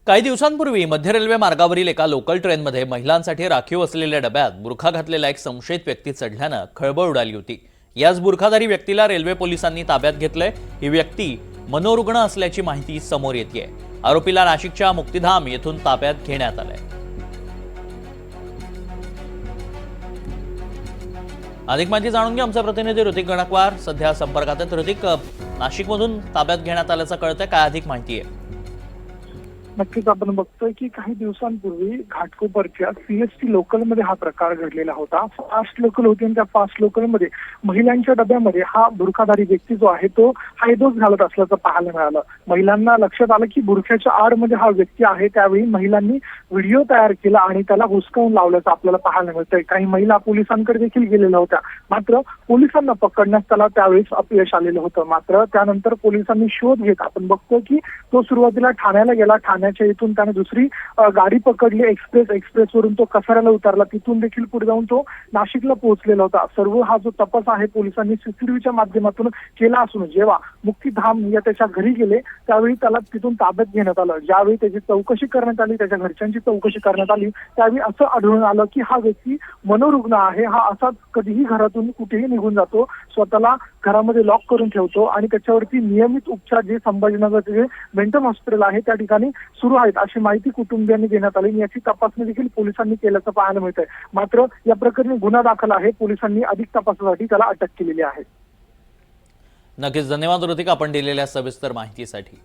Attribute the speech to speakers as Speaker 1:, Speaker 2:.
Speaker 1: काही दिवसांपूर्वी मध्य रेल्वे मार्गावरील एका लोकल ट्रेनमध्ये महिलांसाठी राखीव असलेल्या डब्यात बुरखा घातलेला एक संशयित व्यक्ती चढल्यानं खळबळ उडाली होती। याच बुरखाधारी व्यक्तीला रेल्वे पोलिसांनी ताब्यात घेतलंय। ही व्यक्ती मनोरुग्ण असल्याची माहिती समोर येतेय। आरोपीला नाशिकच्या मुक्तिधाम येथून ताब्यात घेण्यात आलंय। अधिक माहिती जाणून घ्या आमचा प्रतिनिधी ऋतिक गणकवार सध्या संपर्कात आहेत। ऋतिक, नाशिकमधून ताब्यात घेण्यात आल्याचं कळतंय, काय अधिक माहिती आहे?
Speaker 2: नक्कीच आपण बघतोय की काही दिवसांपूर्वी घाटकोपरच्या सीएसटी लोकलमध्ये हा प्रकार घडलेला होता। फास्ट लोकल होती आणि त्या फास्ट लोकलमध्ये महिलांच्या डब्यामध्ये हा बुरखाधारी व्यक्ती जो आहे तो हायदोस घालत असल्याचं पाहायला मिळालं। महिलांना लक्षात आलं की बुरख्याच्या आडमध्ये हा व्यक्ती आहे। त्यावेळी महिलांनी व्हिडिओ तयार केला आणि त्याला हुसकावून लावल्याचं आपल्याला पाहायला मिळतंय। काही महिला पोलिसांकडे देखील गेलेल्या होत्या, मात्र पोलिसांना पकडण्यास त्याला त्यावेळेस अपयश आलेलं होतं। मात्र त्यानंतर पोलिसांनी शोध घेत आपण बघतोय की तो सुरुवातीला ठाण्याला गेला। ठाण्याच्या इथून त्याने दुसरी गाडी पकडली एक्सप्रेसवरून तो कसाऱ्याला उतरला। तिथून देखील पुढे जाऊन तो नाशिकला पोहोचलेला होता। सर्व हा जो तपास आहे पोलिसांनी सीसीटीव्हीच्या माध्यमातून केला असून जेव्हा मुक्तिधाम या त्याच्या घरी गेले त्यावेळी त्याला तिथून ताब्यात घेण्यात आलं। ज्यावेळी त्याची चौकशी करण्यात आली, त्याच्या घरच्यांची चौकशी करण्यात आली, त्यावेळी असं आढळून आलं की हा व्यक्ती मनोरुग्ण आहे। हा असाच कधीही घरातून कुठेही निघून जातो, स्वतःला घरामध्ये लॉक करून ठेवतो आणि त्याच्यावरती नियमित उपचार जे संभाजीनगरचे जे मेंटल हॉस्पिटल आहे त्या ठिकाणी सुरू आहेत अशी माहिती कुटुंबियांनी देण्यात आली। याची तपासणी देखील पोलिसांनी केल्याचं पाहायला मिळतंय। मात्र या प्रकरणी गुन्हा दाखल आहे। पोलिसांनी अधिक तपासासाठी त्याला अटक केलेली आहे।
Speaker 1: नक्कीच धन्यवाद ऋतिक, आपण दिलेल्या सविस्तर माहितीसाठी।